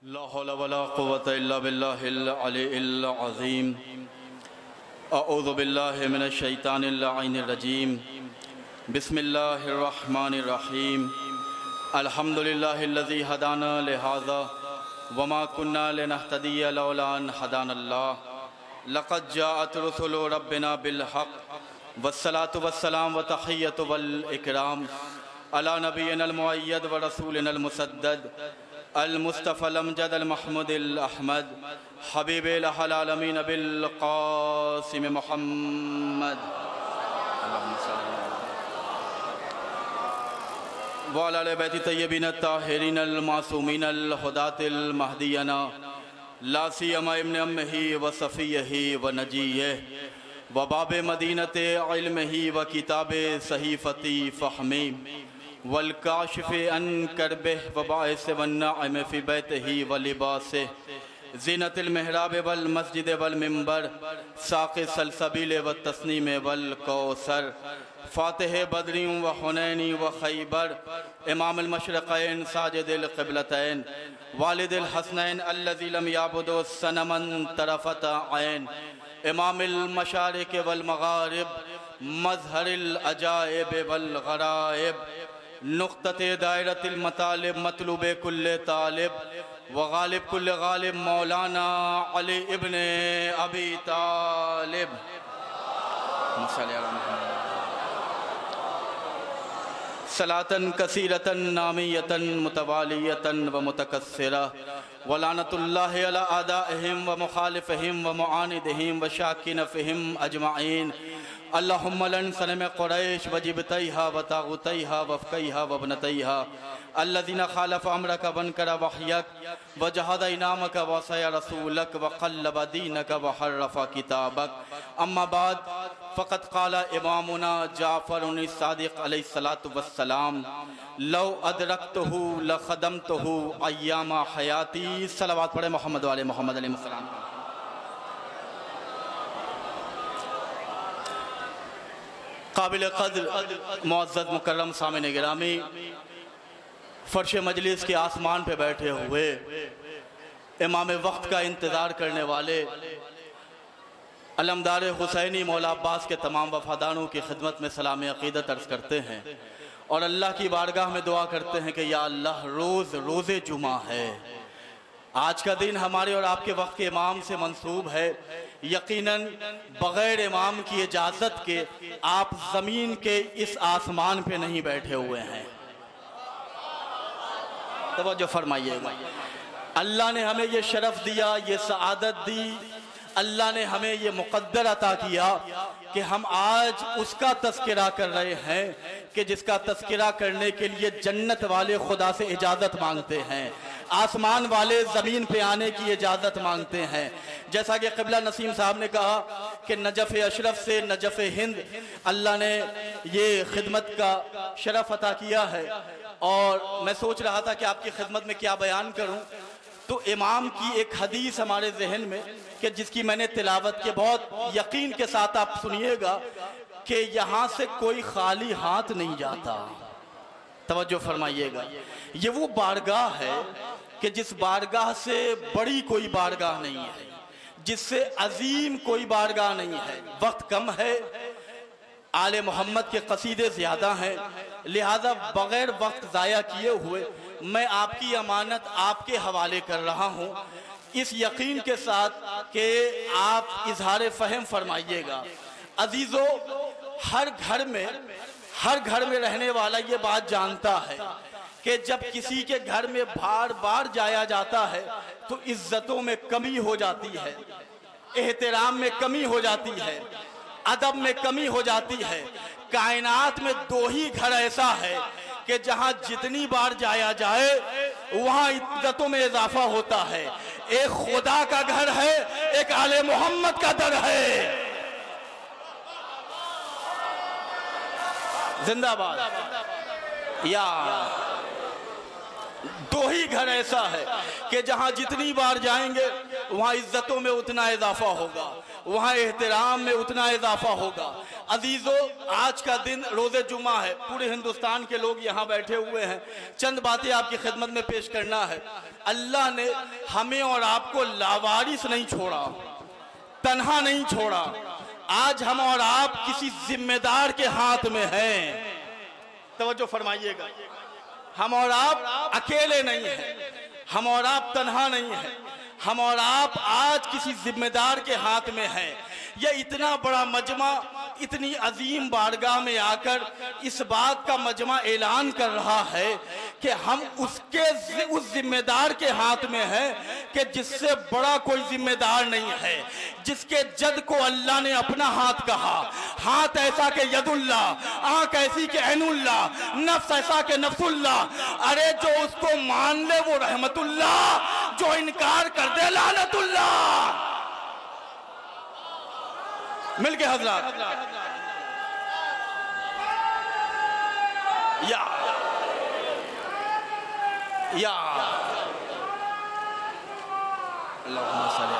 ला हौला वला कुव्वता इल्ला बिल्लाहिल अलीइल अज़ीम। अऊज़ु बिल्लाहि मिनश शैतानिर लाइनिर रजीम। बिस्मिल्लाहिर रहमानिर रहीम। अल्हम्दुलिल्लाहिल्लज़ी हदाना लिहाज़ा वमा कुन्ना लिनहतदिया लौला अन हदानल्लाह। लक़द जाअत रुसुलु रब्बिना बिल हक़ वस्सलातु वस्सलाम व तहिय्यतु वल इकराम अला नबिय्यिनल मुअय्यद व रसूलिनल मुसद्दद अल मुस्तफ़ा अमजद अल महमूद अल अहमद हबीबिल आलमीन बिल क़ासिम मुहम्मद व अला बैति तय्यबीन ताहिरीन अल मासूमीन अल हुदातिल महदियन ला सियमा इब्न अम्मिही व सफ़ियही व नजीयह व बाब मदीनते इल्मिही व किताबे सहीफ़ती फ़हमी वल काशिफ़ अन करबिह व बाइस वन्नाइम फ़ी बैतिही व लिबासिह ज़ीनतिल महराब वल मस्जिद वल मिंबर साक़ि सलसबील व तस्नीम वल कौसर फ़ातिह बदरी व हुनैनी व खैबर इमाम अल मशरिक़ैन साजिदिल क़िबलतैन वालिदिल हसनैन अल्लज़ी लम याबुदु सनमन तरफ़त ऐन इमामिल मशारिक़ वल मग़ारिब मज़हरिल अजाइब वल ग़राइब नुक़्तते दायरतिल मतालिब मतलूबे कुल्ले तालिब व गालिब कुल्ले गालिब मौलाना अली इब्न अबी तालिब। सलातन कसीरतन नामियतन मुतवालियतन व मुतकस्सिरा व लानतुल्लाहि अला आदाइहिम व मुखालिफिहिम व मुआनिदिहिम व शाकिन फ़िहिम अजमाइन। अल्लाहुम्मा लन सनम कुरैश व जिबतैहा व तागुतैहा व फ़कैहा व बनतैहा अल्लज़ीना खालफ़ अमरक वनकर वहयक व जहद इनामक व सया रसूलक व क़ल्लब दीनक व हर्रफ़ किताबक। अम्मा बाद फ़क़द क़ाला इमामुना जाफ़रुन सादिक़ अलैहिस्सलातु वस्सलाम लौ अदरक्तहु लख़दमतहु अय्यामा हयाती। सलावत पढ़े मोहम्मद वाले मोहम्मद अलैहिस्सलाम। काबिल क़द्र मुअज़्ज़ज़ मुकर्रम सामिन गिरामी, फ़र्श मजलिस के आसमान पे बैठे हुए इमाम वक्त का इंतज़ार करने वाले अलमदार हुसैनी मौला अब्बास के तमाम वफ़ादारों की खिदमत में सलाम अक़ीदत अर्ज़ करते हैं और अल्लाह की बारगाह में दुआ करते हैं कि या अल्लाह रोज़े जुमा है, आज का दिन हमारे और आपके वक्त के इमाम से मंसूब है। यकीनन बग़ैर इमाम की इजाज़त के आप ज़मीन के इस आसमान पे नहीं बैठे हुए हैं। तवज्जो फरमाइएगा। अल्लाह ने हमें ये शरफ़ दिया, ये सआदत दी, अल्लाह ने हमें ये मुक़द्दर अता किया कि हम आज उसका तज़किरा कर रहे हैं कि जिसका तज़किरा करने के लिए जन्नत वाले खुदा से इजाज़त मांगते हैं, आसमान वाले ज़मीन पे आने की इजाज़त मांगते हैं। जैसा कि क़िबला नसीम साहब ने कहा कि नजफ़ अशरफ से नजफ़ हिंद अल्लाह ने ये खिदमत का शरफ़ अता किया है और मैं सोच रहा था कि आपकी खिदमत में क्या बयान करूं, तो इमाम की एक हदीस हमारे जहन में कि जिसकी मैंने तिलावत के बहुत यकीन के साथ आप सुनिएगा कि यहाँ से कोई खाली हाथ नहीं जाता। तवज्जो फरमाइएगा। ये वो बारगाह है कि जिस बारगाह से बड़ी कोई बारगाह नहीं है, जिससे अजीम कोई बारगाह नहीं है। वक्त कम है, आले मोहम्मद के कसीदे ज़्यादा हैं, लिहाजा बग़ैर वक्त ज़ाया किए हुए मैं आपकी अमानत आपके हवाले कर रहा हूँ, इस यकीन के साथ कि आप इजहार फ़हम फरमाइएगा। अजीज़ो, हर घर में रहने वाला ये बात जानता है कि जब किसी के घर में बार बार जाया जाता है तो इज्जतों में कमी हो जाती है, एहतराम में कमी हो जाती है, अदब में कमी हो जाती है। कायनात में दो ही घर ऐसा है कि जहां जितनी बार जाया जाए वहां इज्जतों में इजाफा होता है। एक खुदा का घर है, एक आले मोहम्मद का दर है। जिंदाबाद। या दो ही घर ऐसा है कि जहां जितनी बार जाएंगे वहां इज्जतों में उतना इजाफा होगा, वहां एहतराम में उतना इजाफा होगा। अजीजों, आज का दिन रोज़े जुमा है, पूरे हिंदुस्तान के लोग यहाँ बैठे हुए हैं। चंद बातें आपकी खिदमत में पेश करना है। अल्लाह ने हमें और आपको लावारिस नहीं छोड़ा, तन्हा नहीं छोड़ा। आज हम और आप किसी जिम्मेदार के हाथ में हैं। तवज्जो फरमाइएगा, हम और आप अकेले नहीं हैं, हम और आप तन्हा नहीं हैं, हम और आप आज किसी जिम्मेदार के हाथ में हैं। यह इतना बड़ा मजमा इतनी अजीम बारगाह में आकर इस बात का मजमा ऐलान कर रहा है कि हम उस जिम्मेदार के हाथ में हैं कि जिससे बड़ा कोई जिम्मेदार नहीं है, जिसके जद को अल्लाह ने अपना हाथ कहा। हाथ ऐसा के यदुल्ला, आंख ऐसी के ऐनुल्ला, नफ्स ऐसा के नफ्सुल्ला। अरे जो उसको मान ले वो रहमतुल्ला, जो इनकार कर दे लानतुल्ला। मिल के हजरात, या अल्लाहुम्मा सल्ली।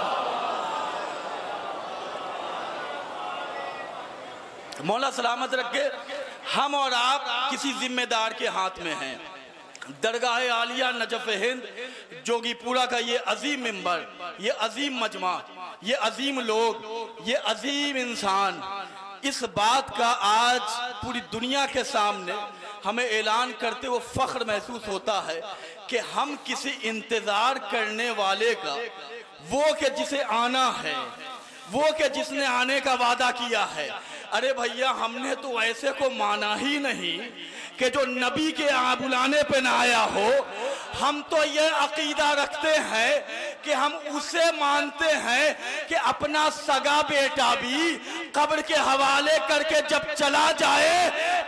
मौला सलामत रखे, हम और आप किसी जिम्मेदार के हाथ में हैं। दरगाह आलिया नजफ हिंद जोगीपुरा का ये अजीम मिंबर, ये अजीम मजमा, ये अजीम लोग, ये अजीम इंसान, इस बात का आज पूरी दुनिया के सामने हमें ऐलान करते हुए फख्र महसूस होता है कि हम किसी इंतजार करने वाले का, वो के जिसे आना है, वो के जिसने आने का वादा किया है। अरे भैया, हमने तो ऐसे को माना ही नहीं कि जो नबी के बुलाने पे ना आया हो। हम तो ये अकीदा रखते हैं कि हम उसे मानते हैं कि अपना सगा बेटा भी कब्र के हवाले करके जब चला जाए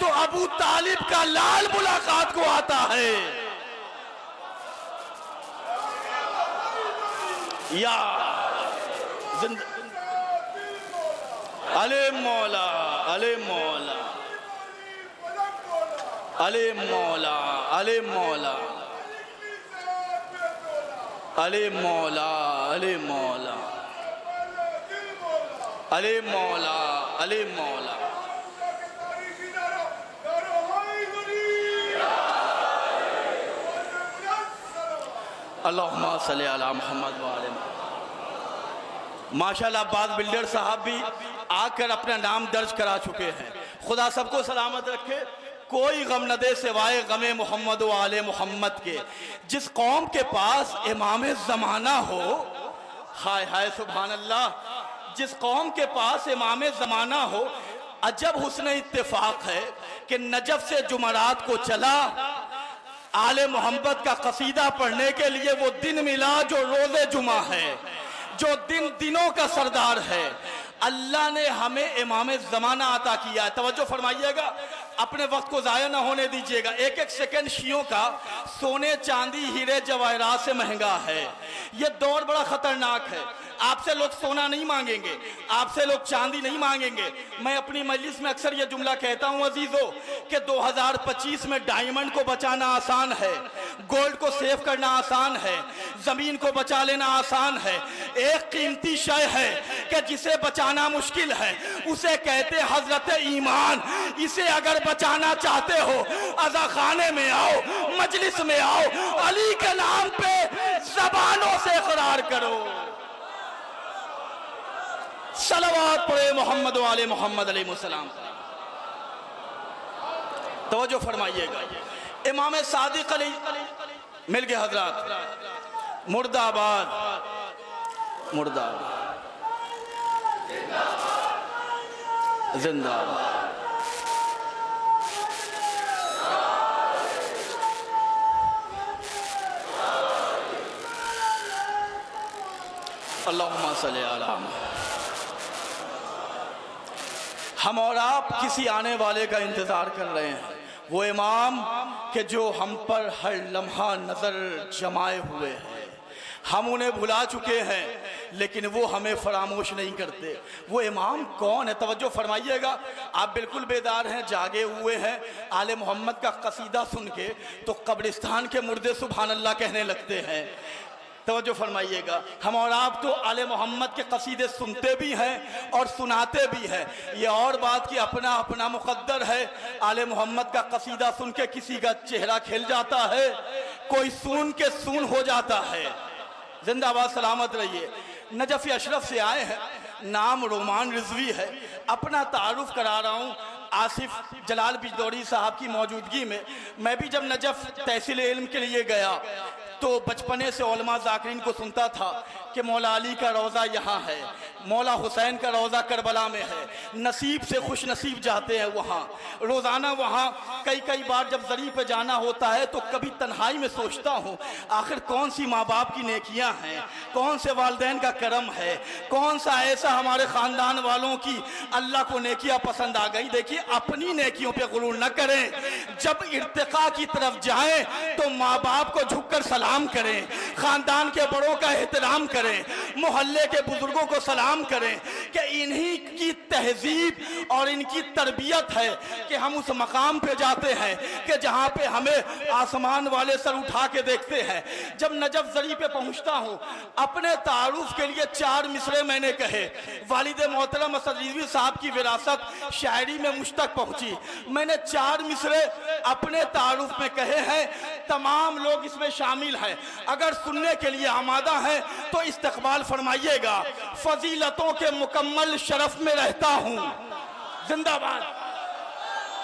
तो अबू तालिब का लाल मुलाकात को आता है। या अले मौला, अले मौला, अले मौला, अले मौला, अले मौला, अले मौला, अले मौला, अले मौला। अल्लाहुम्मा सल्ली अला मुहम्मद व आले मुहम्मद। माशाल्लाह अब्बास बिल्डर साहब भी आकर अपना नाम दर्ज करा चुके हैं। खुदा सबको सलामत रखे, कोई गम न दे सिवाय गमे मोहम्मद व आले मोहम्मद के। जिस कौम के पास इमाम ज़माना हो, हाय हाय सुभान अल्लाह, जिस कौम के पास इमाम ज़माना हो, अजब हुस्न इत्तेफाक है कि नजफ से जुमरात को चला, आले मोहम्मद का कसीदा पढ़ने के लिए वो दिन मिला जो रोज़े जुमा है, जो दिनों का सरदार है। अल्लाह ने हमें इमाम ज़माना अता किया है। तवज्जो फरमाइएगा, अपने वक्त को ज़ाया ना होने दीजिएगा। एक एक सेकंड शियों का सोने चांदी हीरे जवाहरात से महंगा है। ये दौर बड़ा खतरनाक है। आपसे लोग सोना नहीं मांगेंगे, आपसे लोग चांदी नहीं मांगेंगे। मैं अपनी मजलिस में अक्सर ये जुमला कहता हूँ अजीजों कि 2025 में डायमंड को बचाना आसान है, गोल्ड को सेव करना आसान है, जमीन को बचा लेना आसान है। एक कीमती शय है कि जिसे बचाना मुश्किल है, उसे कहते हजरत ईमान। इसे अगर बचाना चाहते हो, अज़ा खाने में आओ, मजलिस में आओ, अली के नाम पे ज़बानों से इकरार करो, सलवात पढ़े मोहम्मद वाले मोहम्मद अलैहिस्सलाम। तवज्जो फरमाइएगा, इमाम सादिक अलैहि मिल गए हजरात। मुर्दाबाद, मुर्दाबाद, जिंदाबाद। अल्लाहुम्मा सल्ली अला। हम और आप किसी आने वाले का इंतजार कर रहे हैं, वो इमाम के जो हम पर हर लम्हा नजर जमाए हुए है, हम उन्हें भुला चुके हैं, लेकिन वो हमें फरामोश नहीं करते। वो इमाम कौन है? तवज्जो फरमाइएगा, आप बिल्कुल बेदार हैं, जागे हुए हैं। आले मोहम्मद का कसीदा सुन के तो कब्रिस्तान के मुर्दे सुभान अल्लाह कहने लगते हैं। तवज्जो फरमाइएगा, हम और आप तो आले मोहम्मद के कसीदे सुनते भी हैं और सुनाते भी हैं। ये और बात कि अपना अपना मुकद्दर है। आले मोहम्मद का कसीदा सुन के किसी का चेहरा खिल जाता है, कोई सुन के सुन हो जाता है। जिंदाबाद, सलामत रहिए। नजफ अशरफ से आए हैं, नाम रोमान रिजवी है। अपना तारुफ करा रहा हूँ आसिफ जलाल बिजदौरी साहब की मौजूदगी में। मैं भी जब नजफ तहसील इल्म के लिए गया तो बचपने से उलमा ज़ाकिरीन को सुनता था कि मौला अली का रोज़ा यहाँ है, मौला हुसैन का रोज़ा करबला में है। नसीब से खुश नसीब जाते हैं वहाँ, रोज़ाना वहाँ कई कई बार जब ज़री पे जाना होता है तो कभी तन्हाई में सोचता हूँ आखिर कौन सी माँ बाप की नेकियाँ हैं, कौन से वालिदैन का करम है, कौन सा ऐसा हमारे ख़ानदान वालों की अल्लाह को नेकियाँ पसंद आ गई। देखिए, अपनी नेकियों पे गुरूर न करें। जब इर्तिका की तरफ जाएं तो माँ बाप को झुककर सलाम करें, ख़ानदान के बड़ों का एहतराम करें, मोहल्ले के बुजुर्गों को सलाम करें कि इन्हीं की तहजीब और इनकी तरबियत है कि हम उस मकाम पे जाते हैं कि जहाँ पे हमें आसमान वाले सर उठा के देखते हैं। जब नजफ ज़री पे पहुँचता हूँ, अपने तारुफ के लिए 4 मिसरे मैंने कहे। वालिद मोहतरम असद रिजवी साहब की विरासत शायरी में मुझ तक पहुँची। मैंने 4 मिसरे अपने तारुफ में कहे हैं, तमाम लोग इसमें शामिल हैं। अगर सुनने के लिए आमादा है तो इस्तकबाल फरमाइएगा। फजीलतों के मुकम्मल शरफ में रहता हूँ। जिंदाबाद,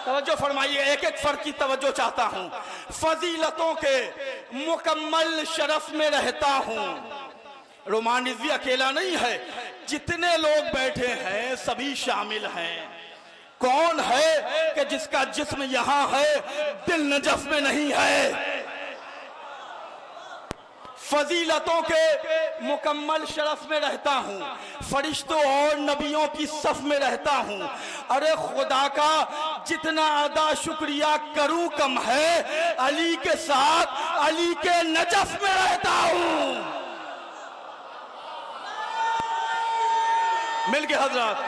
तवज्जो फरमाइए, एक एक फर्क की तवज्जो चाहता हूँ। फजीलतों के मुकम्मल शरफ में रहता हूँ। रोमान रिजवी अकेला नहीं है, जितने लोग बैठे हैं सभी शामिल हैं। कौन है कि जिसका जिस्म यहाँ है दिल नजफ में नहीं है? फजीलतों के मुकम्मल शरफ में रहता हूँ, फरिश्तों और नबियों की सफ में रहता हूँ। अरे खुदा का जितना अदा शुक्रिया करूँ कम है, अली के साथ अली के नजफ में रहता हूँ। मिल के हजरत,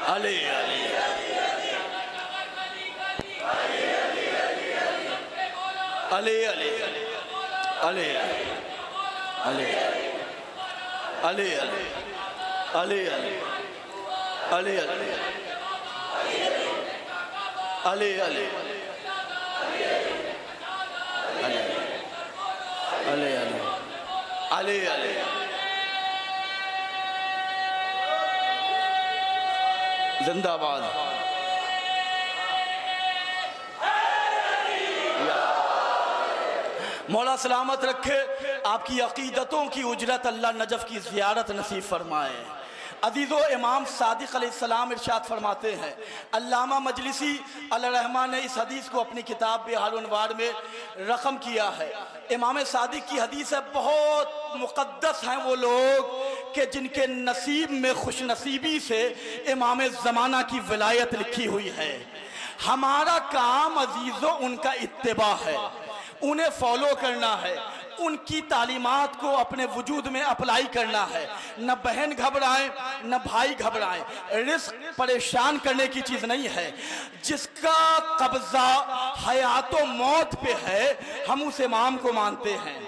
अली अली अली अली अली अली अली अली अली अली अली अली अली जिंदाबाद। मौला सलामत रखे, आपकी अकीदतों की उजरत अल्लाह नजफ की ज़ियारत नसीब फरमाए। अजीज़ो, इमाम सादिक अलैहिस्सलाम इरशाद फरमाते हैं, अल्लामा मजलिसी अलैहिर्रहमान ने इस हदीस को अपनी किताब बिहारुनवार में रकम किया है। इमाम सादिक की हदीस है, बहुत मुक़द्दस हैं वो लोग कि जिनके नसीब में खुश नसीबी से इमाम ज़माना की विलायत लिखी हुई है। हमारा काम अजीज़ो उनका इत्तिबा है, उन्हें फॉलो करना है, उनकी तालीमात को अपने वजूद में अप्लाई करना है। न बहन घबराए न भाई घबराए, रिस्क परेशान करने की चीज़ नहीं है। जिसका कब्जा हयात व मौत पे है हम उस इमाम को मानते हैं।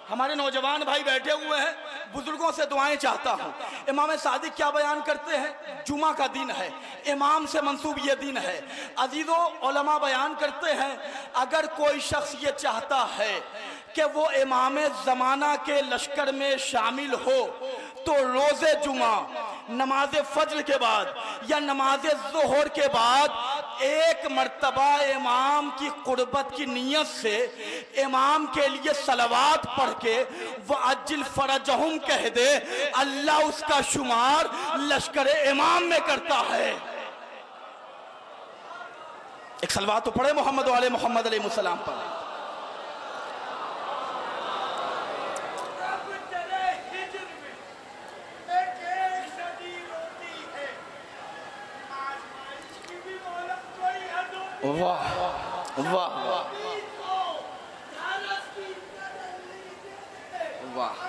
हमारे नौजवान भाई बैठे हुए हैं, बुजुर्गों से दुआएं चाहता हूँ। इमाम सादिक क्या बयान करते हैं? जुमा का दिन है, इमाम से मंसूब ये दिन है। अजीज़ो, उलमा बयान करते हैं, अगर कोई शख्स ये चाहता है कि वो इमाम ज़माना के लश्कर में शामिल हो तो रोज़े जुमा नमाज फज्र के बाद या नमाज ज़ोहर के बाद एक मर्तबा इमाम की कुर्बत की नीयत से इमाम के लिए सलवात पढ़ के वह अज्जिल फरजहुम कह दे, अल्लाह उसका शुमार लश्कर इमाम में करता है। एक सलवात तो पढ़े मोहम्मद वाले मोहम्मद अलैहिस्सलाम पर। वाह वाह वाह।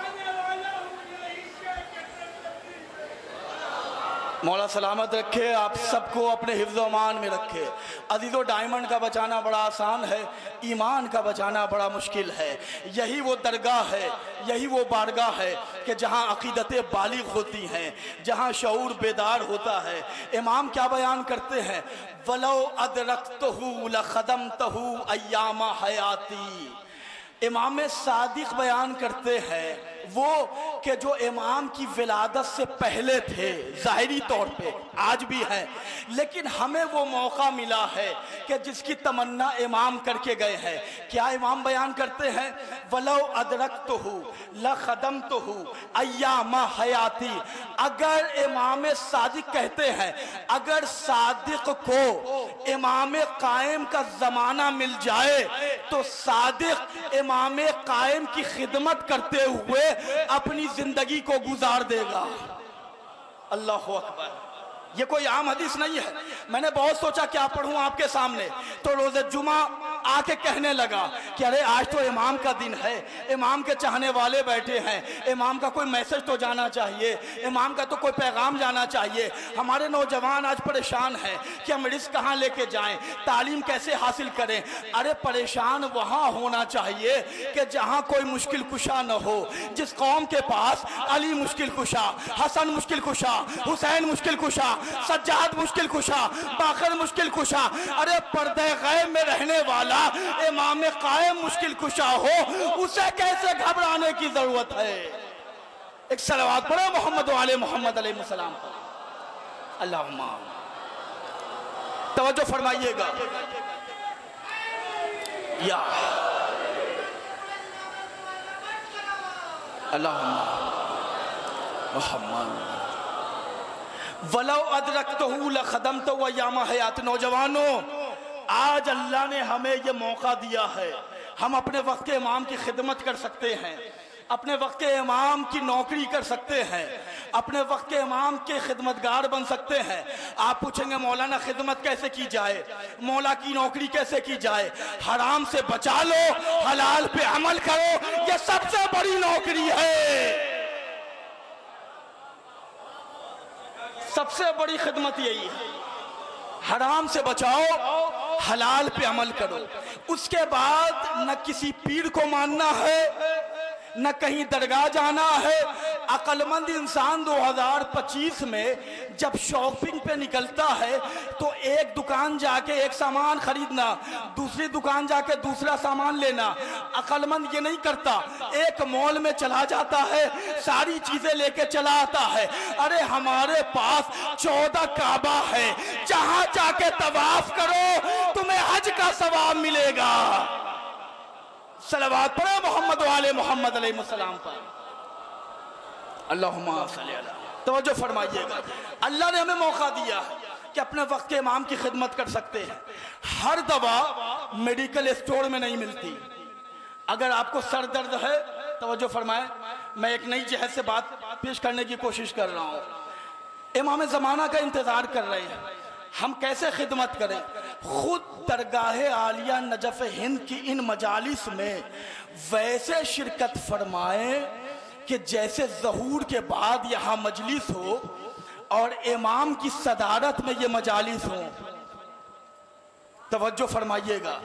मौला सलामत रखे, आप सबको अपने हिफ्ज़ अमान में रखे। अजीज़ो, डायमंड का बचाना बड़ा आसान है, ईमान का बचाना बड़ा मुश्किल है। यही वो दरगाह है, यही वो बारगाह है कि जहाँ अक़ीदतें बालिग़ होती हैं, जहाँ शऊर बेदार होता है। इमाम क्या बयान करते हैं? वलो अदरक्तहु लखदमतहु अय्यामा हयाती। इमाम सादिक बयान करते हैं वो कि जो इमाम की विलादत से पहले थे, ज़ाहिरी तौर पे आज भी हैं, लेकिन हमें वो मौका मिला है कि जिसकी तमन्ना इमाम करके गए हैं। क्या इमाम बयान करते हैं? वलो अदरक्तहु लखदमतहु अय्यामा हयाती। अगर इमाम सादिक कहते हैं, अगर सादिक को इमाम कायम का ज़माना मिल जाए तो सादिक इमाम कायम की खिदमत करते हुए अपनी जिंदगी को गुजार देगा। अल्लाह अकबर। ये कोई आम हदीस नहीं है। मैंने बहुत सोचा क्या पढ़ूं आपके सामने, तो रोज़े जुमा आके कहने लगा कि अरे आज तो इमाम का दिन है, इमाम के चाहने वाले बैठे हैं, इमाम का कोई मैसेज तो जाना चाहिए, इमाम का तो कोई पैगाम जाना चाहिए। हमारे नौजवान आज परेशान हैं कि हम रिस्क कहाँ लेके जाएं, तालीम कैसे हासिल करें। अरे परेशान वहाँ होना चाहिए कि जहाँ कोई मुश्किल कुशा न हो। जिस कौम के पास अली मुश्किल कुशा, हसन मुश्किल कुशा, हुसैन मुश्किल कुशा, सज्जाद मुश्किल कुशा, बाकर मुश्किल कुशा, अरे पर्दे गैब में रहने वाला इमाम कायम मुश्किल कुशा हो, उसे कैसे घबराने की जरूरत है। एक सलावत पढ़ो मोहम्मद वाले मोहम्मद अलैहिस्सलाम पर। अल्लाहुम्मा तवज्जो फरमाइएगा। या अल्लाहुम्मा मोहम्मद वलो अदरक्तहु लखदमतहु अय्यामा हयात। नौजवानों, आज अल्लाह ने हमें यह मौका दिया है, हम अपने वक्त के इमाम की खिदमत कर सकते हैं, अपने वक्त के इमाम की नौकरी कर सकते हैं, अपने वक्त के इमाम के खिदमतगार बन सकते हैं। आप पूछेंगे मौलाना खिदमत कैसे की जाए, मौला की नौकरी कैसे की जाए? हराम से बचा लो, हलाल पे अमल करो, यह सबसे बड़ी नौकरी है। सबसे बड़ी खिदमत यही है, हराम से बचाओ, हलाल पे अमल करो। उसके बाद न किसी पीर को मानना है, न कहीं दरगाह जाना है। अक्लमंद इंसान 2025 में जब शॉपिंग पे निकलता है तो एक दुकान जाके एक सामान खरीदना, दूसरी दुकान जाके दूसरा सामान लेना। अक्लमंद ये नहीं करता, एक मॉल में चला जाता है, सारी चीजें लेके चला आता है। अरे हमारे पास 14 काबा है, जहां जाके तवाफ करो तुम्हें हज का सवाब मिलेगा। सलावत पढ़ो मोहम्मद वाले मोहम्मद अलैहिस्सलाम पर। अल्लाहुम्मा सल्ली अला। तवज्जो फरमाइएगा, अल्लाह ने हमें मौका दिया कि अपने वक्त के इमाम की खिदमत कर सकते हैं। हर दवा मेडिकल स्टोर में नहीं मिलती। अगर आपको सर दर्द है, तवज्जो फरमाए, मैं एक नई जहत से बात पेश करने की कोशिश कर रहा हूँ। इमाम ज़माना का इंतजार कर रहे हैं, हम कैसे खिदमत करें। खुद दरगाह आलिया नजफ हिंद की इन मजालिस में वैसे शिरकत फरमाएं कि जैसे ज़हूर के बाद यहाँ मजलिस हो और इमाम की सदारत में ये मजालिस हो। तवज्जो फरमाइएगा,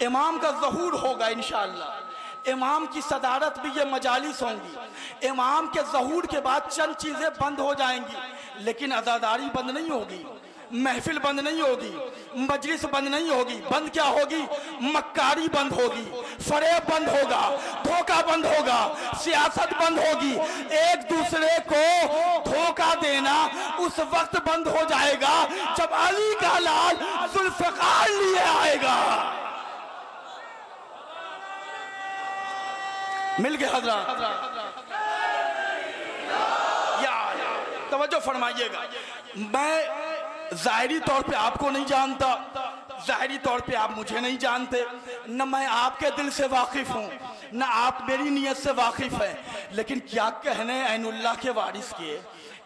इमाम का ज़हूर होगा इंशाअल्लाह, इमाम की सदारत में ये मजालिस होंगी। इमाम के ज़हूर के बाद चंद चीज़ें बंद हो जाएंगी, लेकिन अज़ादारी बंद नहीं होगी, महफिल बंद नहीं होगी, मजलिस बंद नहीं होगी। बंद क्या होगी? मक्कारी बंद होगी, फरेब बंद होगा, धोखा बंद होगा, सियासत बंद होगी। एक दूसरे को धोखा देना उस वक्त बंद हो जाएगा जब अली का लाल जुल्फ़िकार लिए आएगा। मिल गए हज़रात? या तवज्जो फरमाइएगा, मैं ज़ाहिरी तौर पे आपको नहीं जानता, ज़ाहिरी तौर पे आप मुझे नहीं जानते, न मैं आपके दिल से वाकिफ़ हूँ, न आप मेरी नीयत से वाकिफ़ हैं। लेकिन क्या कहने ऐनुल्लाह के वारिस के,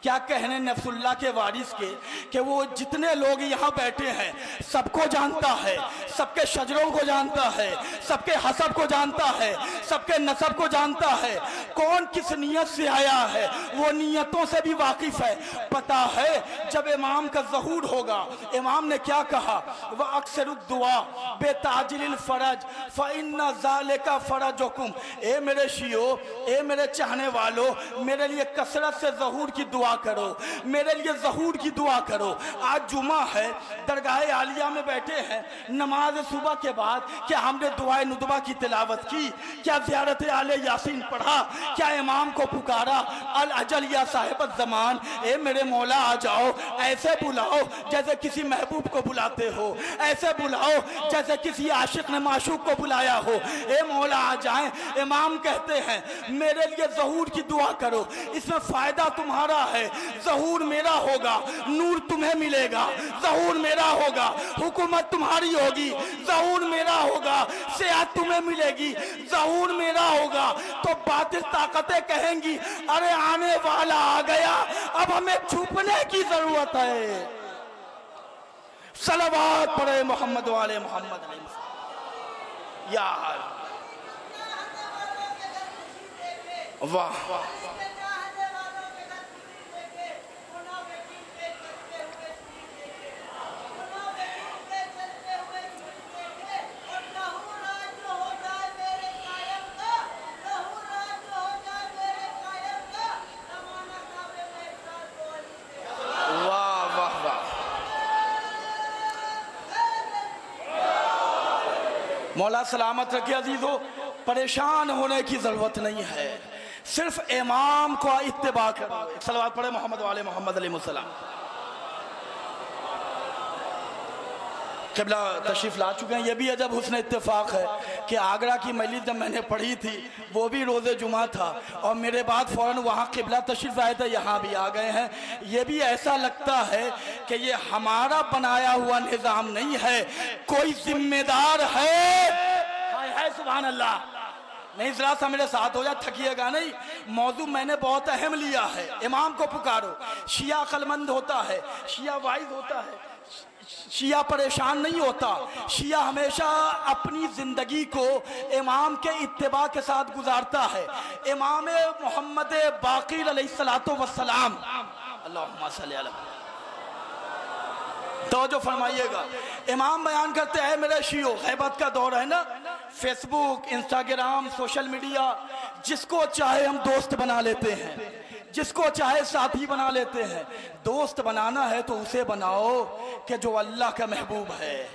क्या कहने नफ्सुल्लाह के वारिस के कि वो जितने लोग यहाँ बैठे हैं सबको जानता है, सबके शजरों को जानता है, सबके हसब को जानता है, सबके नसब को जानता है, कौन किस नियत से आया है वो नियतों से भी वाकिफ है। पता है जब इमाम का ज़हूर होगा, इमाम ने क्या कहा, वह अक्सर दुआ बेताजिल फरज फ़इन्ना ज़ालिका फरजुकुम। ए मेरे शियो, ए मेरे चाहने वालों, मेरे लिए कसरत से ज़हूर की दुआ करो, मेरे लिए ज़हूर की दुआ करो। आज जुमा है, दरगाह आलिया में बैठे हैं, नमाज सुबह के बाद क्या हमने दुआए नुदबा की तिलावत की, क्या ज़ियारत आले यासीन पढ़ा, क्या इमाम को पुकारा, अल अजल या साहिब ज़मान, ए मेरे मौला आ जाओ। ऐसे बुलाओ जैसे किसी महबूब को बुलाते हो, ऐसे बुलाओ जैसे किसी आशिक ने माशूक को बुलाया हो। ए मौला आ जाए। इमाम कहते हैं मेरे लिए ज़हूर की दुआ करो, इसमें फायदा तुम्हारा है, ज़हूर मेरा होगा, नूर तुम्हें मिलेगा, ज़हूर मेरा होगा, हुकूमत तुम्हारी होगी, ज़हूर मेरा होगा, सेहत तुम्हें मिलेगी, ज़हूर मेरा होगा। तो बातिल ताकतें कहेंगी अरे आने वाला आ गया, अब हमें छुपने की जरूरत है। सलावत पढ़े मोहम्मद वाले मोहम्मद यार। वाह मौला सलामत रखे अजीजों, परेशान होने की जरूरत नहीं है, सिर्फ इमाम को इत्तिबा करो। सलावत पढ़े मोहम्मद वाले मोहम्मद अलैहिस्सलाम। क़िबला तशरीफ ला चुके हैं। यह भी अजब हुस्न इत्तेफाक है कि आगरा की मजलिस जब मैंने पढ़ी थी वो भी रोज़े जुमा था और मेरे बाद फ़ौरन वहाँ क़िबला तशरीफ आए थे, यहाँ भी आ गए हैं। ये भी ऐसा लगता है कि ये हमारा बनाया हुआ निज़ाम नहीं है, कोई जिम्मेदार है। सुभान अल्लाह। नहीं जरा सा मेरे साथ हो जाए, थकिएगा नहीं। मौजू मैंने बहुत अहम लिया है। इमाम को पुकारो। शिया अक्लमंद होता है, शिया वाइज होता है, शिया परेशान नहीं होता। शिया हमेशा अपनी जिंदगी को इमाम के इत्तिबा के साथ गुजारता है। इमाम मोहम्मद बाक़िर अलैहिस्सलातु वस्सलाम, अल्लाहुम्मा सल्ली अलैहि, तो जो फरमाइएगा। इमाम बयान करते हैं मेरे शियो, ग़ैबत का दौर है ना, फेसबुक, इंस्टाग्राम, सोशल मीडिया, जिसको चाहे हम दोस्त बना लेते हैं, जिसको चाहे साथी बना लेते हैं। दोस्त बनाना है तो उसे बनाओ कि जो अल्लाह का महबूब है,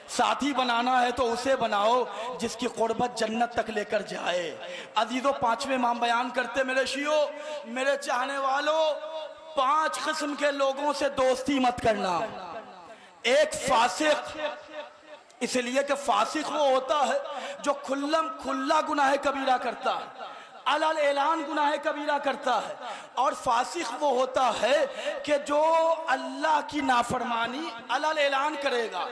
साथी बनाना है तो उसे बनाओ जिसकी क़ुर्बत जन्नत तक लेकर जाए। अजीज़ों, पांचवें इमाम बयान करते मेरे शियो, मेरे चाहने वालों, 5 किस्म के लोगों से दोस्ती मत करना। एक फासिक, इसलिए कि फासिक वो होता है जो खुल्ला गुनाह कबीरा करता है, अलल ऐलान गुनाह कबीरा करता है। और फासिक वो होता है कि जो अल्लाह की नाफरमानी अलल ऐलान करेगा।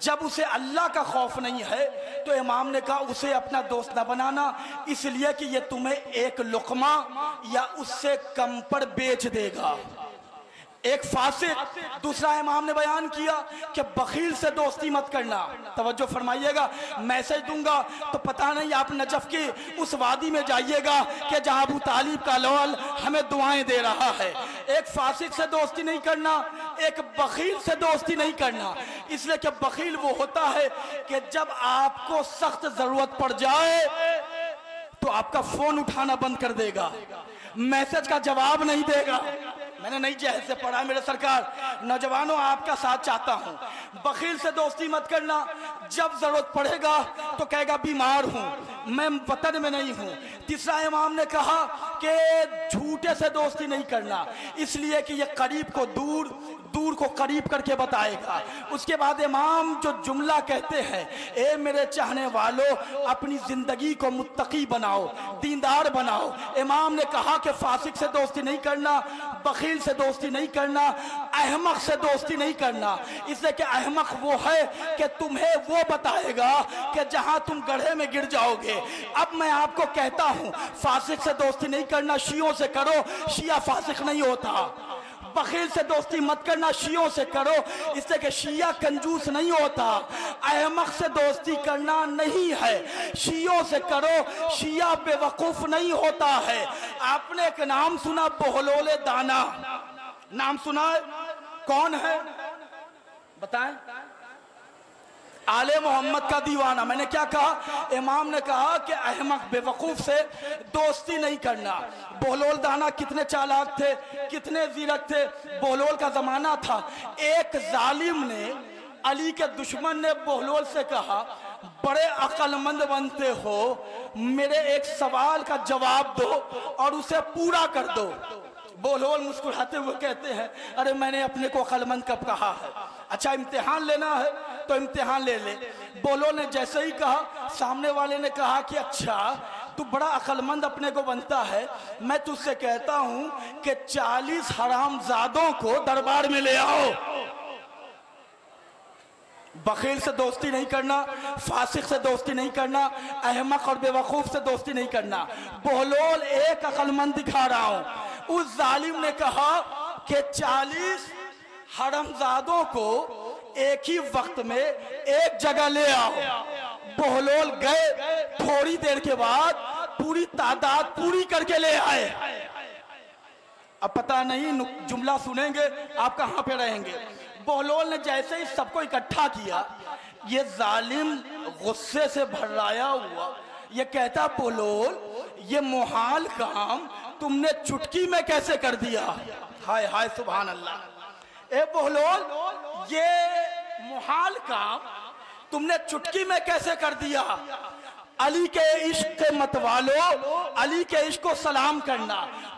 जब उसे अल्लाह का खौफ नहीं है तो इमाम ने कहा उसे अपना दोस्त न बनाना, इसलिए कि ये तुम्हें एक लुक़मा या उससे कम पर बेच देगा। एक फासिक। दूसरा इमाम ने बयान किया कि बखील से दोस्ती मत करना। तवज्जो फरमाइएगा, मैसेज दूंगा तो पता नहीं आप नजफ की उस वादी में जाइएगा कि जहां अबू तालिब का लौल हमें दुआएं दे रहा है। एक फासिक से दोस्ती नहीं करना, एक बखील से दोस्ती नहीं करना, इसलिए कि बखील वो होता है कि जब आपको सख्त जरूरत पड़ जाए तो आपका फोन उठाना बंद कर देगा, मैसेज का जवाब नहीं देगा। मैंने नई जहज से पढ़ा मेरे सरकार। नौजवानों, आपका साथ चाहता हूँ, बखील से दोस्ती मत करना। जब जरूरत पड़ेगा तो कहेगा बीमार हूँ, मैं वतन में नहीं हूँ। तीसरा इमाम ने कहा कि झूठे से दोस्ती नहीं करना, इसलिए कि ये करीब को दूर को करीब करके बताएगा। उसके बाद इमाम जो जुमला कहते हैं, ए मेरे चाहने वालों, अपनी जिंदगी को मुत्तकी बनाओ, दीनदार बनाओ। इमाम ने कहा कि फासिक से दोस्ती नहीं करना, बखील से दोस्ती नहीं करना, अहमक से दोस्ती नहीं करना, इसलिए कि अहमक वो है कि तुम्हें वो बताएगा कि जहां तुम गड्ढे में गिर जाओगे। अब मैं आपको कहता हूं, फासिक से दोस्ती नहीं करना शियों से करो, शिया फासिक नहीं होता। बखील से दोस्ती मत करना, शियों से करो, इससे कि शिया कंजूस नहीं होता। अहमक से दोस्ती करना नहीं है, शियों से करो, शिया बेवकूफ नहीं होता है। आपने एक नाम सुना, बोहलोले दाना, नाम सुना है? कौन है बताएं? आले मोहम्मद का दीवाना। मैंने क्या कहा? इमाम ने कहा कि अहमक बेवकूफ से दोस्ती नहीं करना। बोहलोल दाना कितने चालाक थे, कितने जीरक थे। बोहलोल का जमाना था, एक जालिम ने, अली के दुश्मन ने बोहलोल से कहा, बड़े अक्लमंद बनते हो, मेरे एक सवाल का जवाब दो और उसे पूरा कर दो। बोहलोल मुस्कुराते हुए कहते हैं, अरे मैंने अपने को अक्लमंद कब कहा है? अच्छा इम्तिहान लेना है तो इम्तिहान ले ले। बोहलोल ने जैसे ही कहा, सामने वाले ने कहा कि अच्छा तू बड़ा अक्लमंद अपने को बनता है, मैं तुझसे कहता हूं कि 40 हरामजादों को दरबार में ले आओ। बखील से दोस्ती नहीं करना, फासिक से दोस्ती नहीं करना, अहमक और बेवकूफ से दोस्ती नहीं करना। बोहलोल एक अक्लमंद दिखा रहा हूं। उस जालिम ने कहा कि 40 हरामजादों को एक ही वक्त में एक जगह ले आओ। बोहलोल गए, थोड़ी देर के बाद पूरी तादाद पूरी करके ले आए। अब पता नहीं जुमला सुनेंगे आप कहां पे रहेंगे। बोहलोल ने जैसे ही सबको इकट्ठा किया, ये जालिम गुस्से से भर्राया हुआ ये कहता, बोहलोल ये मुहाल काम तुमने चुटकी में कैसे कर दिया? हाय हाय सुभान अल्लाह। ए बोहलोल, ये मुहाल काम तुमने चुटकी में कैसे कर दिया? अली के इश्क के मतवालो, अली के इश्क को सलाम करना।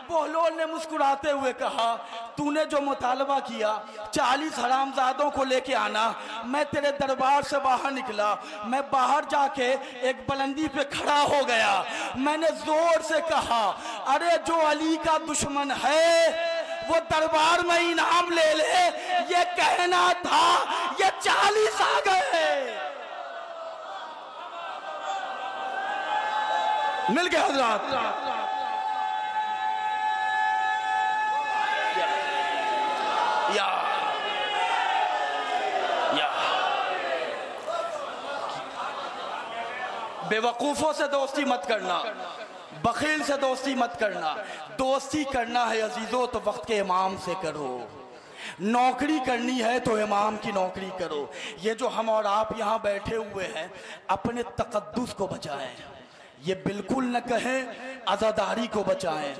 बोहलोल ने मुस्कुराते हुए कहा, तूने जो मुतालबा किया 40 हरामजादों को लेके आना। मैं तेरे दरबार से बाहर निकला, मैं बाहर जाके एक बुलंदी पे खड़ा हो गया, मैंने जोर से कहा, अरे जो अली का दुश्मन है वो दरबार में इनाम ले ले। ये कहना था, ये 40 आ गए। मिल गए हजरात। या बेवकूफों से दोस्ती मत करना, बखील से दोस्ती मत करना। दोस्ती करना है अजीजों तो वक्त के इमाम से करो, नौकरी करनी है तो इमाम की नौकरी करो। ये जो हम और आप यहाँ बैठे हुए हैं, अपने तकद्दुस को बचाएं, ये बिल्कुल न कहें आज़ादारी को बचाएं।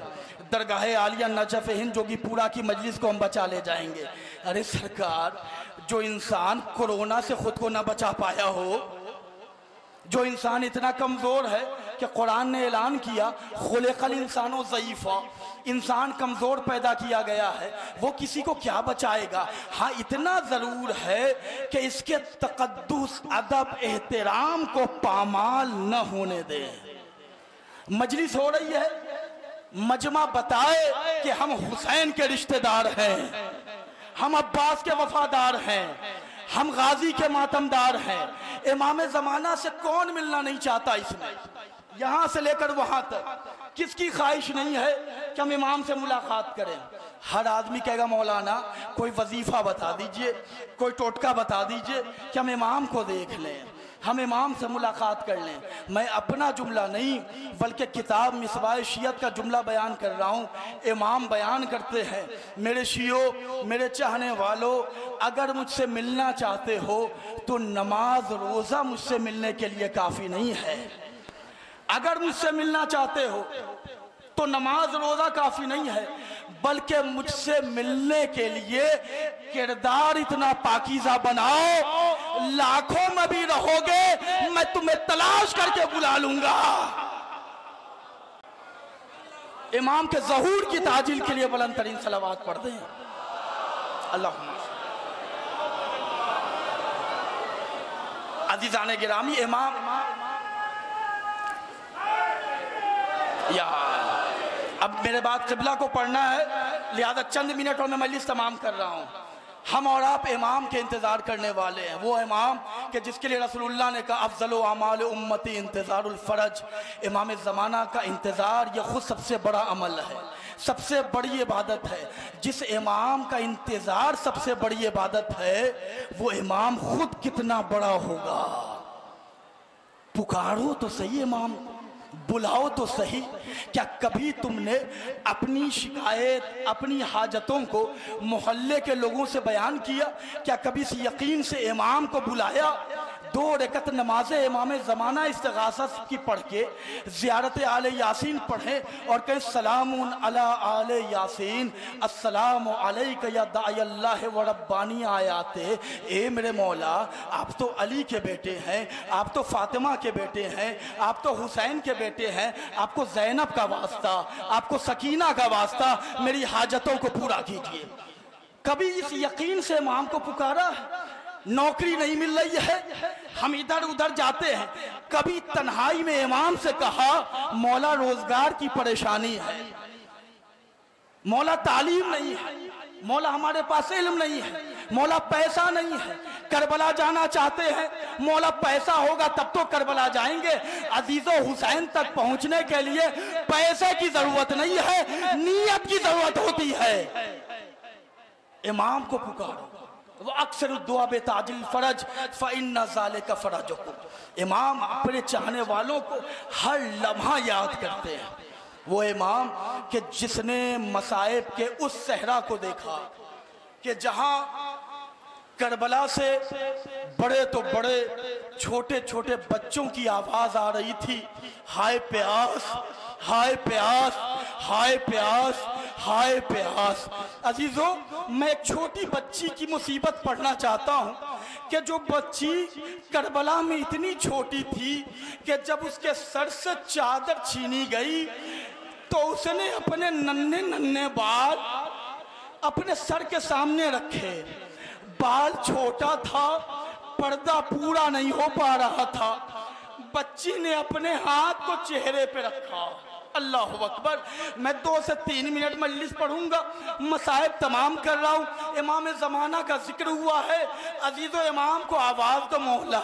दरगाह आलिया नजफ हिंद जोगीपुरा की मजलिस को हम बचा ले जाएंगे। अरे सरकार, जो इंसान कोरोना से खुद को न बचा पाया हो, जो इंसान इतना कमजोर है कि कुरान ने ऐलान किया, खुलिकल इंसानो ज़ईफ़ा, इंसान कमजोर पैदा किया गया है, वो किसी को क्या बचाएगा? हाँ इतना जरूर है कि इसके तकद्दुस, अदब, एहतराम को पामाल न होने दे। मजलिस हो रही है, मजमा बताए कि हम हुसैन के रिश्तेदार हैं, हम अब्बास के वफादार हैं, हम गाजी के मातमदार हैं। इमाम जमाना से कौन मिलना नहीं चाहता? इसमें यहां से लेकर वहां तक किसकी ख्वाहिश नहीं है कि हम इमाम से मुलाकात करें? हर आदमी कहेगा, मौलाना कोई वजीफा बता दीजिए, कोई टोटका बता दीजिए कि हम इमाम को देख लें, हम इमाम से मुलाकात कर लें। मैं अपना जुमला नहीं बल्कि किताब मिसबाह शियत का जुमला बयान कर रहा हूँ। इमाम बयान करते हैं, मेरे शियो, मेरे चाहने वालों, अगर मुझसे मिलना चाहते हो तो नमाज रोज़ा मुझसे मिलने के लिए काफ़ी नहीं है। अगर मुझसे मिलना चाहते हो तो नमाज रोज़ा काफ़ी नहीं है, बल्कि मुझसे मिलने के लिए किरदार इतना पाकीज़ा बनाओ, लाखों में भी रहोगे मैं तुम्हें तलाश करके बुला लूंगा। इमाम के ज़हूर की ताजील के लिए बुलंद तरीन सलावात पढ़ दें। अल्लाहुम्मा अज़ीज़ाने गिरामी, इमाम या अब मेरे बाद क़िबला को पढ़ना है, लिहाजा चंद मिनटों में मजलिस तमाम कर रहा हूँ। हम और आप इमाम के इंतज़ार करने वाले हैं, वो इमाम कि जिसके लिए रसूलुल्लाह ने कहा अफ़ज़लु अमाल उम्मती इंतज़ारुल फ़रज। इमाम ज़माना का इंतज़ार ये खुद सबसे बड़ा अमल है, सबसे बड़ी इबादत है। जिस इमाम का इंतज़ार सबसे बड़ी इबादत है, वो इमाम खुद कितना बड़ा होगा। पुकारो तो सही इमाम, बुलाओ तो सही। क्या कभी तुमने अपनी शिकायत, अपनी हाजतों को मोहल्ले के लोगों से बयान किया? क्या कभी इस यकीन से इमाम को बुलाया? 2 रकत नमाज इमाम ज़माना इस्तिग़ासा की पढ़ के ज़ियारत आले यासीन पढ़ें और कहें सलामुन अला आले यासीन, अस्सलामु अलैका या दाई अल्लाह व रब्बानी आयाते। ए मेरे मौला, आप तो अली के बेटे हैं, आप तो फातिमा के बेटे हैं, आप तो हुसैन के बेटे हैं, आपको ज़ैनब का वास्ता, आपको सकीना का वास्ता, मेरी हाजतों को पूरा कीजिए। कभी इस यकीन से इमाम को पुकारा? नौकरी नहीं मिल रही है, हम इधर उधर जाते हैं, कभी तन्हाई में इमाम से कहा मौला रोजगार की परेशानी है, मौला तालीम नहीं है, मौला हमारे पास इल्म नहीं है, मौला पैसा नहीं है, करबला जाना चाहते हैं, मौला पैसा होगा तब तो करबला जाएंगे। अजीजो, हुसैन तक पहुंचने के लिए पैसे की जरूरत नहीं है, नीयत की जरूरत होती है। इमाम को पुकारो। वो अक्सर दुआ बेताजिल फरज फ़इन्ना ज़ालिका फ़रजुकुम। इमाम अपने चाहने वालों को हर लम्हा याद करते हैं। वो इमाम कि जिसने मसाइब के उस सहरा को देखा कि जहां करबला से बड़े तो बड़े, छोटे छोटे बच्चों की आवाज आ रही थी, हाय प्यास, हाय प्यास, हाय प्यास, हाय प्यास। अजीजों, मैं एक छोटी बच्ची की मुसीबत पढ़ना चाहता हूँ कि जो बच्ची करबला में इतनी छोटी थी कि जब उसके सर से चादर छीनी गई तो उसने अपने नन्हे नन्हे बाल अपने सर के सामने रखे। बाल छोटा था, पर्दा पूरा नहीं हो पा रहा था। बच्ची ने अपने हाथ को चेहरे पे रखा। अल्लाह अकबर। मैं 2 से 3 मिनट मजलिस पढ़ूंगा, मसाइब तमाम कर रहा हूँ। इमाम ज़माना का जिक्र हुआ है। अजीज़ो, इमाम को आवाज़ दो मौला,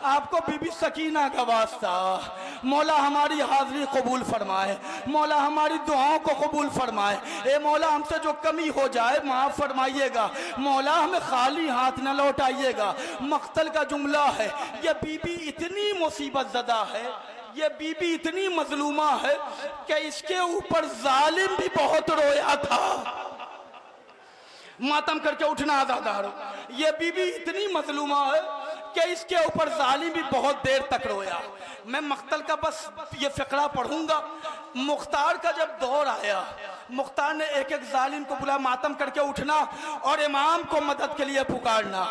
आपको बीबी सकीना का वास्ता। मौला हमारी हाज़िरी कबूल फरमाए, मौला हमारी दुआओं को कबूल फरमाए। ए मौला, हमसे जो कमी हो जाए माफ़ फरमाइएगा। मौला, हमें खाली हाथ न लौटाइएगा। मख्तल का जुमला है, ये बीबी इतनी मुसीबत ज़दा है, ये बीबी इतनी मजलूमा है कि इसके ऊपर जालिम भी बहुत रोया था। मातम करके उठना आज़ादार हो। ये बीबी इतनी मजलूमा है कि इसके ऊपर जालिम भी बहुत देर तक रोया। मैं मख्तल का बस ये फ़िक्रा पढ़ूंगा। मुख्तार का जब दौर आया, मुख्तार ने एक एक जालिम को बुलाया, मातम करके उठना और इमाम को मदद के लिए पुकारना।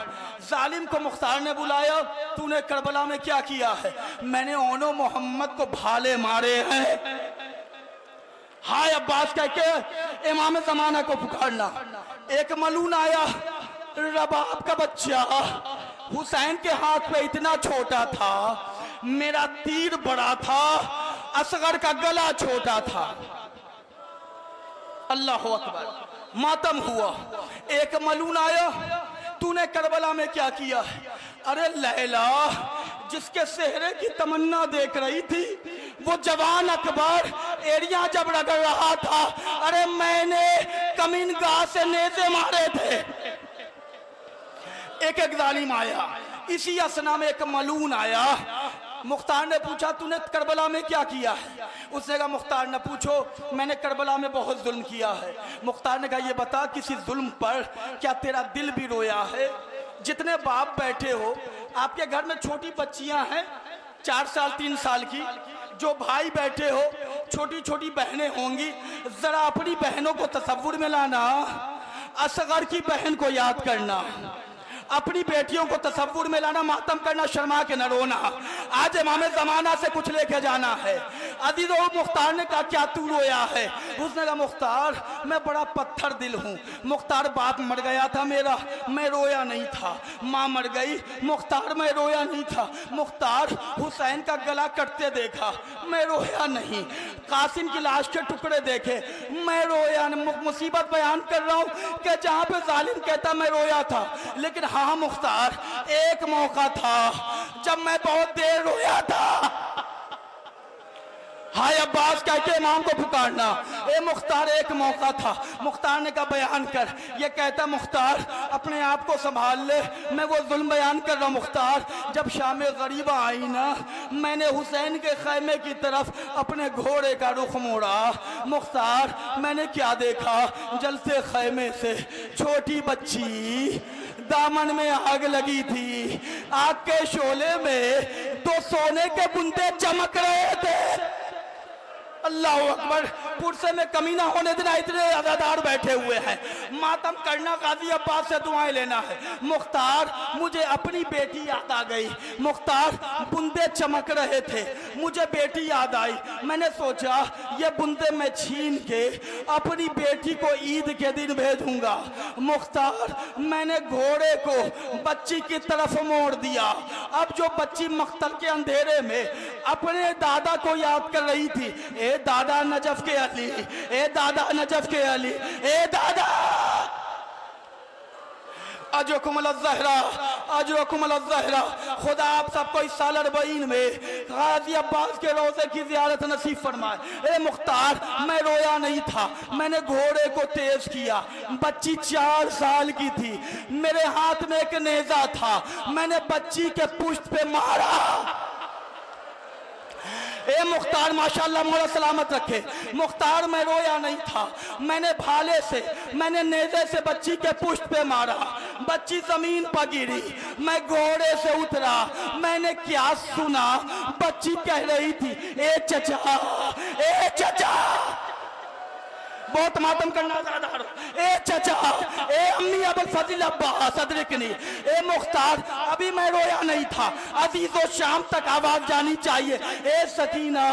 जालिम को मुख्तार ने बुलाया, तूने करबला में क्या किया है? मैंने ओनो मोहम्मद को भाले मारे हैं। हाय अब्बास कह के इमाम ज़माना को पुकारना। एक मलून आया, रबाब का बच्चा, हुसैन के हाथ में इतना छोटा था, मेरा तीर बड़ा था, असगर का गला छोटा था। अल्लाह अकबर। मातम हुआ। एक मलून आया, तूने करबला में क्या किया? अरे लैला, जिसके सेहरे की तमन्ना देख रही थी, वो जवान अकबर एरिया जब रगड़ रहा था, अरे मैंने कमीनगाह से नेज़े मारे थे। एक एक जालिम आया। इसी असना में एक मलून आया। मुख्तार ने पूछा, तूने करबला में क्या किया है? उसने कहा, मुख्तार ने पूछो, मैंने करबला में बहुत जुल्म किया है। मुख्तार ने कहा, ये बता, किसी जुल्म पर क्या तेरा दिल भी रोया है? जितने बाप बैठे हो, आपके घर में छोटी बच्चियां हैं 4 साल 3 साल की, जो भाई बैठे हो, छोटी छोटी बहनें होंगी, जरा अपनी बहनों को तसव्वुर में लाना, असगर की बहन को याद करना, अपनी बेटियों को तसव्वुर में लाना, मातम करना, शर्मा के न रोना। आज इमाम ज़माना से कुछ लेके जाना है। अजीज़ों, मुख्तार ने कहा क्या तू रोया है? उसने कहा मुख्तार मैं बड़ा पत्थर दिल हूँ। मुख्तार बाप मर गया था मेरा, मैं रोया नहीं था। माँ मर गई, मुख्तार मैं रोया नहीं था। मुख्तार हुसैन का गला कटते देखा, मैं रोया नहीं। कासिम की लाश के टुकड़े देखे, मैं रोया नहीं। मुसीबत बयान कर रहा हूँ कि जहाँ पे जालिम कहता मैं रोया था। लेकिन हाँ मुख्तार, एक मौका था जब मैं बहुत देर रोया था। हाय अब्बास कह के इमाम को पुकारना, ए मुख्तार एक मौका था। मुख्तार ने कहा बयान कर। ये कहता मुख्तार अपने आप को संभाल ले, मैं वो जुल्म बयान कर रहा हूँ। मुख्तार जब शाम गरीबा आई ना, मैंने हुसैन के खैमे की तरफ अपने घोड़े का रुख मोड़ा। मुख्तार मैंने क्या देखा, जलते खैमे से छोटी बच्ची, दामन में आग लगी थी, आग के शोले में दो सोने के बुंदे चमक रहे थे। अल्लाह अकबर, पुरसे में कमी ना होने देना, इतने अज़ादार बैठे हुए हैं। मातम करना, गाजी अब्बास से दुआएं लेना है। मुख्तार मुझे अपनी बेटी याद आ गई। मुख्तार बुंदे चमक रहे थे, मुझे बेटी याद आई। मैंने सोचा ये बुंदे मैं छीन के अपनी बेटी को ईद के दिन भेजूंगा। मुख्तार मैंने घोड़े को बच्ची की तरफ मोड़ दिया। अब जो बच्ची मख्तल के अंधेरे में अपने दादा को याद कर रही थी, ए दादा नजफ के अली, ए दादा नजफ के अली, ए दादा अजरकुम ज़हरा, अजरकुम ज़हरा। खुदा आप सबको इस साल अरबईन में गाजी अब्बास के रोज़े की ज़ियारत नसीब फरमाए। ए मुख्तार मैं रोया नहीं था, मैंने घोड़े को तेज किया। बच्ची 4 साल की थी, मेरे हाथ में एक नेज़ा था, मैंने बच्ची के पुष्ट पे मारा। ए मुख्तार माशाल्लाह मौला सलामत रखे। मुख्तार मैं रोया नहीं था, मैंने भाले से, मैंने नेज़े से बच्ची के पुष्ट पे मारा। बच्ची जमीन पर गिरी, मैं घोड़े से उतरा। मैंने क्या सुना, बच्ची कह रही थी ए चचा, ए चचा। बहुत मातम करना ज़्यादा, ए चचा, ए अम्मी अबुल फजील अब्बास अदरिकनी। ए मुख्तार अभी मैं रोया नहीं था, अजीजों शाम तक आवाज जानी चाहिए। ए सकीना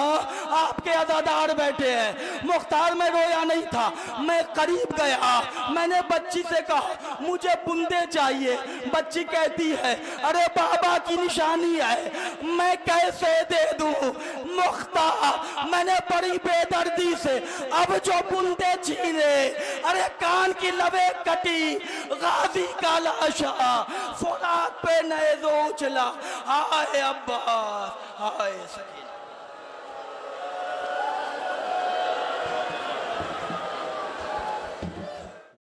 आपके अज़ादार बैठे हैं। मुख्तार मैं रोया नहीं था, मैं करीब गया, मैंने बच्ची से कहा मुझे बुंदे चाहिए। बच्ची कहती है अरे बाबा की निशानी है, मैं कैसे दे दूं? मुख्तार मैंने बड़ी बेदर्दी से अब जो बुंदे छीने, अरे कान की लबे कटी, गाजी का लाशा फुरात पे नेज़ो उछला। हाय अब्बास, हाय सकीना।